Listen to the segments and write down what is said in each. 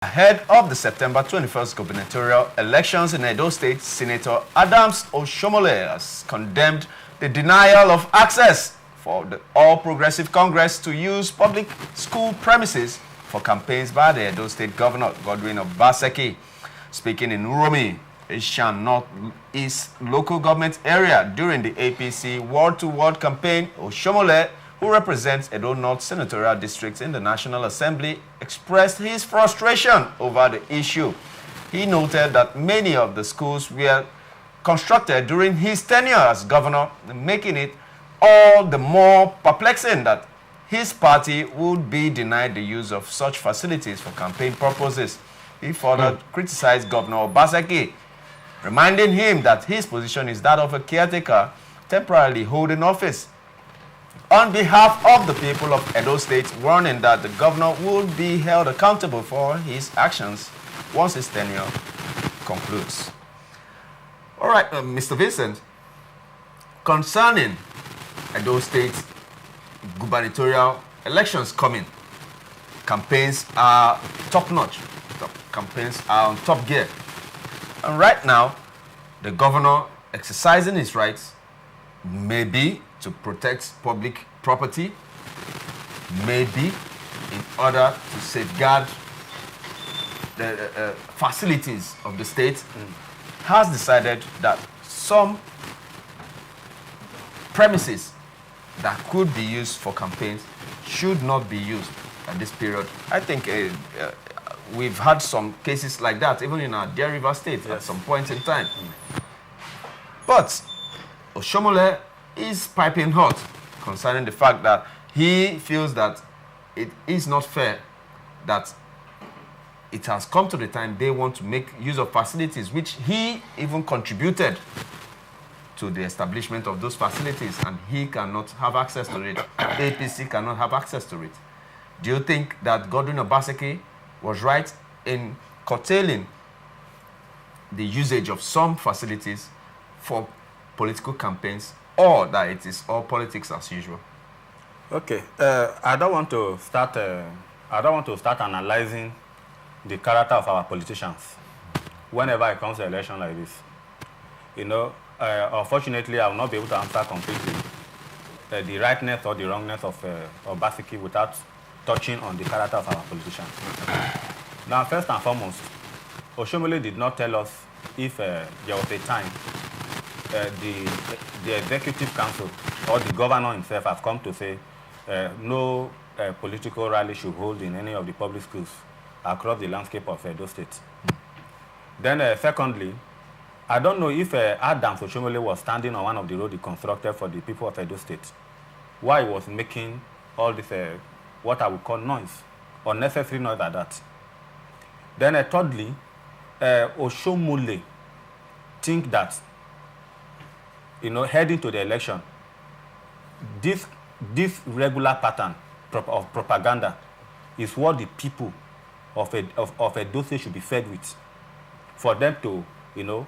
Ahead of the September 21st gubernatorial elections in Edo State, Senator Adams Oshiomhole has condemned the denial of access for the All Progressive Congress to use public school premises for campaigns by the Edo State Governor Godwin Obaseki. Speaking in Uromi, Asian Northeast local government area during the APC ward-to-ward campaign, Oshiomhole, who represents Edo North Senatorial District in the National Assembly, expressed his frustration over the issue. He noted that many of the schools were constructed during his tenure as governor, making it all the more perplexing that his party would be denied the use of such facilities for campaign purposes. He further criticized Governor Obaseki, reminding him that his position is that of a caretaker temporarily holding office. On behalf of the people of Edo State, warning that the governor will be held accountable for his actions once his tenure concludes. All right, Mr. Vincent, concerning Edo State gubernatorial elections coming, campaigns are top-notch. Campaigns are on top gear. And right now, the governor exercising his rights maybe to protect public property, maybe in order to safeguard the facilities of the state, has decided that some premises that could be used for campaigns should not be used at this period. I think we've had some cases like that, even in our dear River State at some point in time. But Oshiomhole is piping hot concerning the fact that he feels that it is not fair that it has come to the time they want to make use of facilities which he even contributed to the establishment of those facilities, and he cannot have access to it. APC cannot have access to it. Do you think that Godwin Obaseki was right in curtailing the usage of some facilities for political campaigns, or that it is all politics as usual? Okay, I don't want to start analyzing the character of our politicians whenever it comes to an election like this. You know, unfortunately, I will not be able to answer completely the rightness or the wrongness of Obaseki without touching on the character of our politicians. Now, first and foremost, Oshiomhole did not tell us if there was a time the executive council or the governor himself has come to say no political rally should hold in any of the public schools across the landscape of Edo State. Then secondly, I don't know if Adams Oshiomhole was standing on one of the roads he constructed for the people of Edo State, why he was making all this what I would call noise, unnecessary noise like that. Then thirdly, Oshiomhole think that, you know, heading to the election, this regular pattern of propaganda is what the people of Edo State should be fed with, for them to, you know,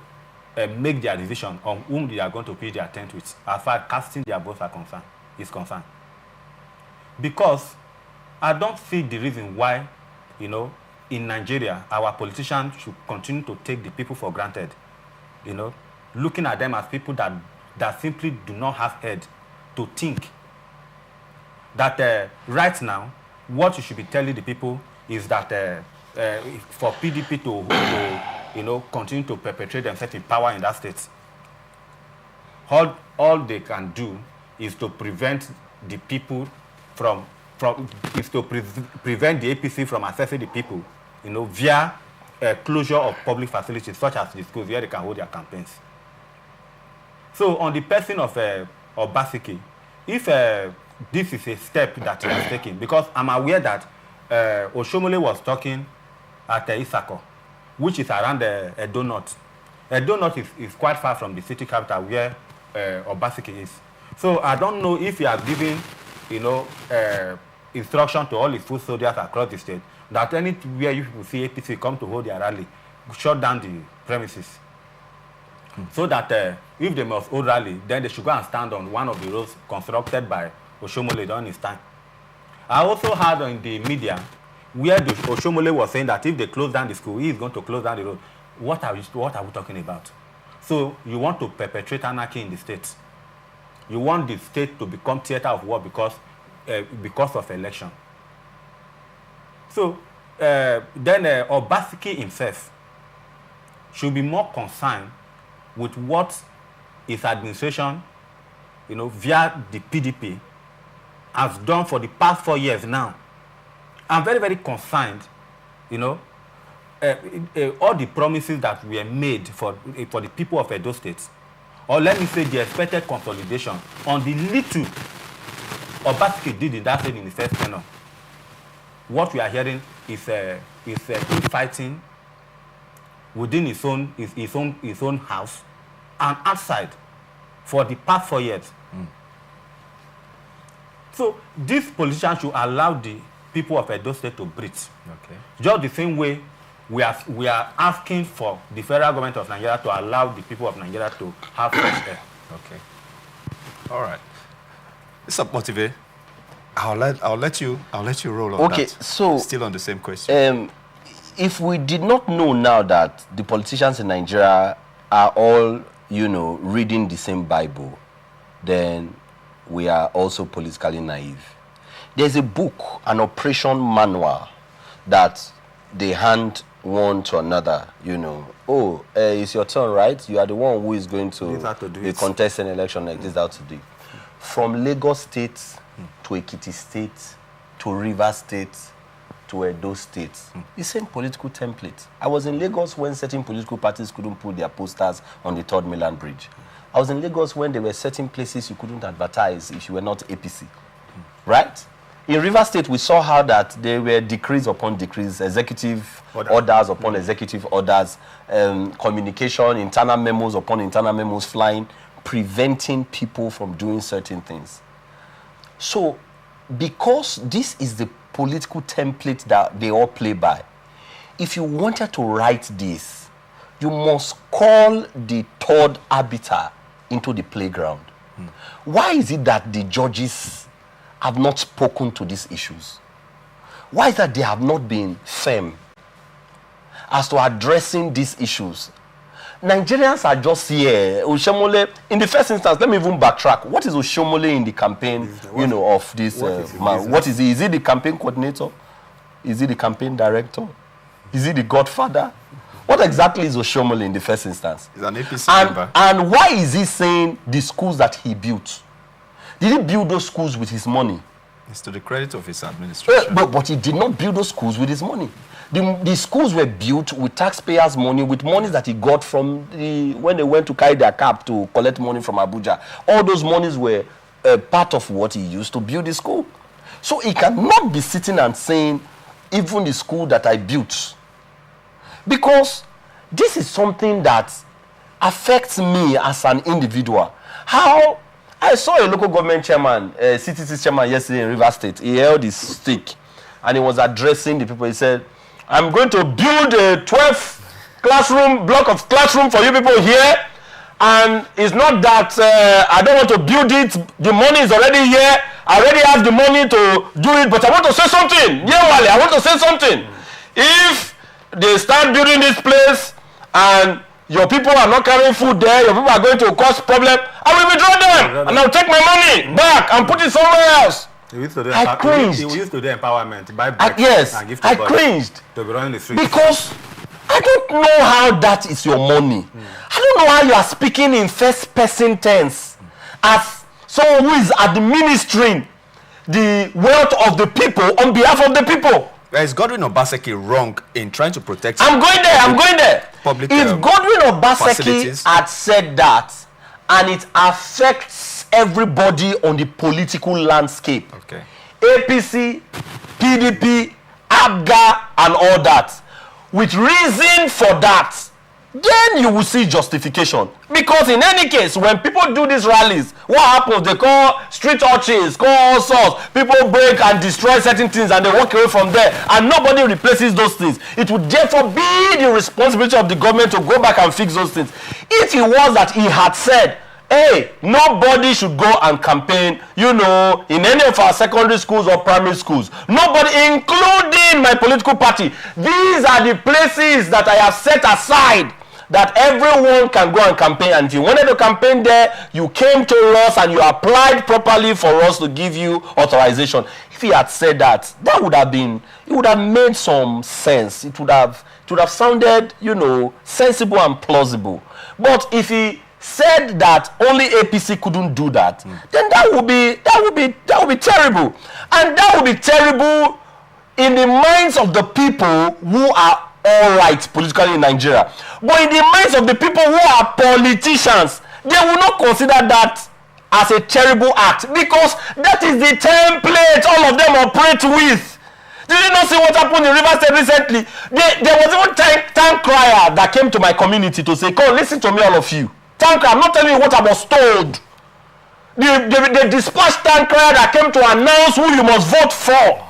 make their decision on whom they are going to pitch their tent with, as far as casting their votes is concerned. Because I don't see the reason why, you know, in Nigeria, our politicians should continue to take the people for granted, you know, looking at them as people that simply do not have head to think. That right now, what you should be telling the people is that for PDP to you know, continue to perpetrate themselves in power in that state, all they can do is to prevent the people prevent the APC from accessing the people, you know, via closure of public facilities such as the schools where they can hold their campaigns. So on the person of Obaseki, if this is a step that he has taken, because I'm aware that Oshiomhole was talking at Isako, which is around Edo North. Edo North is quite far from the city capital where Obaseki is. So I don't know if he has given, you know, instruction to all his foot soldiers across the state that anywhere you people see APC come to hold their rally, shut down the premises. So that if they must hold rally, then they should go and stand on one of the roads constructed by Oshiomhole during his time. I also heard in the media where the Oshiomhole was saying that if they close down the school, he is going to close down the road. What are we talking about? So you want to perpetrate anarchy in the state. You want the state to become theater of war because of election. So then Obaseki himself should be more concerned with what his administration, via the PDP, has done for the past 4 years now. I'm very, very concerned, all the promises that were made for the people of Edo State, or let me say the expected consolidation on the little Obaseki did in that state in the first tenure. What we are hearing is fighting within his own house and outside for the past 4 years. So these politicians should allow the people of Edo State to breathe. Okay. Just the same way we are asking for the federal government of Nigeria to allow the people of Nigeria to have fresh air. Okay. All right. Mr. Motive, I'll let you roll on that. Okay, so still on the same question. If we did not know now that the politicians in Nigeria are all, reading the same Bible, then we are also politically naive. There's a book, an operation manual, that they hand one to another, it's your turn, right? You are the one who is going to contest an election like this, how to do it. From Lagos State to Ekiti State to Rivers State to Edo State. The same political template. I was in Lagos when certain political parties couldn't put their posters on the 3rd Mainland Bridge. I was in Lagos when there were certain places you couldn't advertise if you were not APC. Right? In Rivers State, we saw how that there were decrees upon decrees, executive orders upon executive orders, communication, internal memos upon internal memos flying, preventing people from doing certain things. So, because this is the political template that they all play by, if you wanted to write this, you must call the third arbiter into the playground. Why is it that the judges have not spoken to these issues? Why is that they have not been firm as to addressing these issues? Nigerians are just here. Oshiomhole, in the first instance, let me even backtrack. What is Oshiomhole in the campaign, of this man? What is he? Is he the campaign coordinator? Is he the campaign director? Is he the godfather? What exactly is Oshiomhole in the first instance? He's an APC member. And why is he saying the schools that he built? Did he build those schools with his money? It's to the credit of his administration. But he did not build those schools with his money. The schools were built with taxpayers' money, with money that he got from when they went to carry their cap to collect money from Abuja. All those monies were part of what he used to build the school. So he cannot be sitting and saying, even the school that I built. Because this is something that affects me as an individual. How I saw a local government chairman, CTC chairman yesterday in Rivers State. He held his stick and he was addressing the people. He said, I'm going to build a 12 block of classroom for you people here. And it's not that I don't want to build it. The money is already here. I already have the money to do it. But I want to say something. Yeah, Wale, I want to say something. If they start building this place and your people are not carrying food there, your people are going to cause problem, I will withdraw them and I'll take my money back and put it somewhere else. I cringed. He used to do empowerment, buy bricks and give to I cringed. To be running the streets. Because I don't know how that is your money. I don't know how you are speaking in first person tense as someone who is administering the wealth of the people on behalf of the people. Is Godwin Obaseki wrong in trying to protect? I'm going there. Public, if Godwin Obaseki had said that, and it affects everybody on the political landscape, okay, APC, PDP, ABGA, and all that, with reason for that, then you will see justification. Because in any case, when people do these rallies, what happens? They call street urchins, call all sorts. People break and destroy certain things and they walk away from there. And nobody replaces those things. It would therefore be the responsibility of the government to go back and fix those things. If it was that he had said, hey, nobody should go and campaign, you know, in any of our secondary schools or primary schools. Nobody, including my political party. These are the places that I have set aside that everyone can go and campaign. And if you wanted to campaign there, you came to us and you applied properly for us to give you authorization. If he had said that, that would have been, it would have made some sense. It would have sounded, you know, sensible and plausible. But if he said that only APC couldn't do that, then that would be terrible. And that would be terrible in the minds of the people who are all right politically in Nigeria. But in the minds of the people who are politicians, they will not consider that as a terrible act, because that is the template all of them operate with. Did you not see what happened in Rivers State recently? There was even tank crier that came to my community to say, come listen to me, all of you. Tank crier, I'm not telling you what I was told. They dispatched tank crier that came to announce who you must vote for.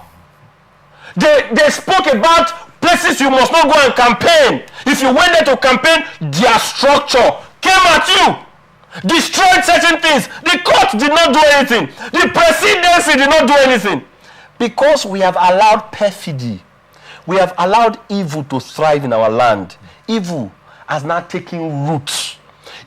They spoke about places you must not go and campaign. If you went there to campaign, their structure came at you, destroyed certain things. The court did not do anything. The presidency did not do anything. Because we have allowed perfidy, we have allowed evil to thrive in our land. Evil has now taken root.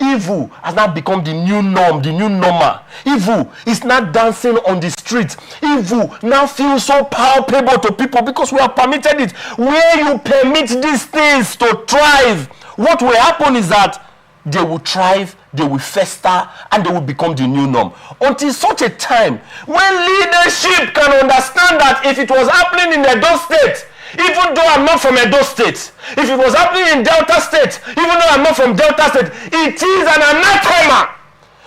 Evil has now become the new norm, the new normal. Evil is now dancing on the streets. Evil now feels so palpable to people because we have permitted it. Where you permit these things to thrive, what will happen is that they will thrive, they will fester, and they will become the new norm. Until such a time when leadership can understand that if it was happening in Edo State, even though I'm not from Edo State, if it was happening in Delta State, even though I'm not from Delta State, it is an anathema.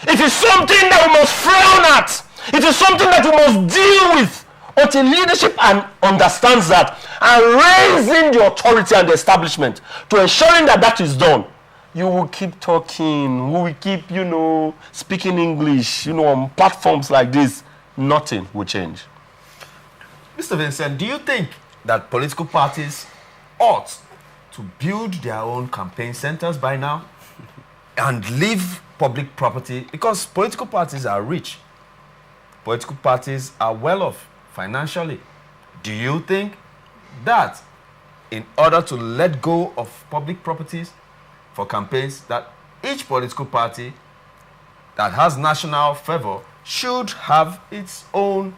It is something that we must frown at. It is something that we must deal with. Until leadership understands that and raising the authority and the establishment to ensuring that that is done, you will keep talking, we will keep, you know, speaking English, you know, on platforms like this. Nothing will change. Mr. Vincent, do you think that political parties ought to build their own campaign centers by now and leave public property? Because political parties are rich. Political parties are well off financially. Do you think that in order to let go of public properties for campaigns, that each political party that has national favor should have its own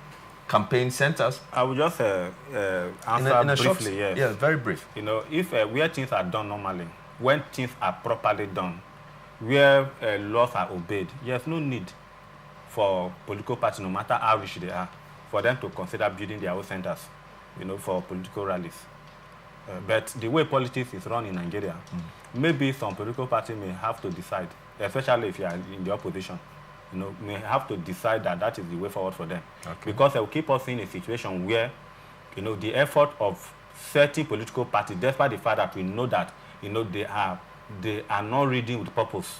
campaign centers? I will just answer in a briefly. short, Yes. Yeah, very brief. You know, if where things are done normally, when things are properly done, where laws are obeyed, there's no need for political parties, no matter how rich they are, for them to consider building their own centers, you know, for political rallies. But the way politics is run in Nigeria, maybe some political party may have to decide, especially if you are in the opposition, you know, may have to decide that that is the way forward for them. Okay. Because they will keep us in a situation where, you know, the effort of certain political parties, despite the fact that we know that, you know, they are not reading with purpose.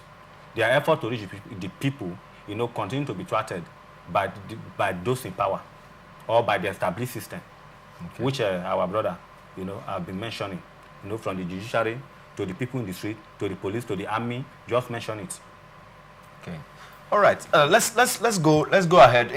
Their effort to reach the people, you know, continue to be thwarted by those in power or by the established system, okay, which our brother, you know, have been mentioning, you know, from the judiciary to the people in the street, to the police, to the army. Just mention it. Okay. All right. Let's go ahead.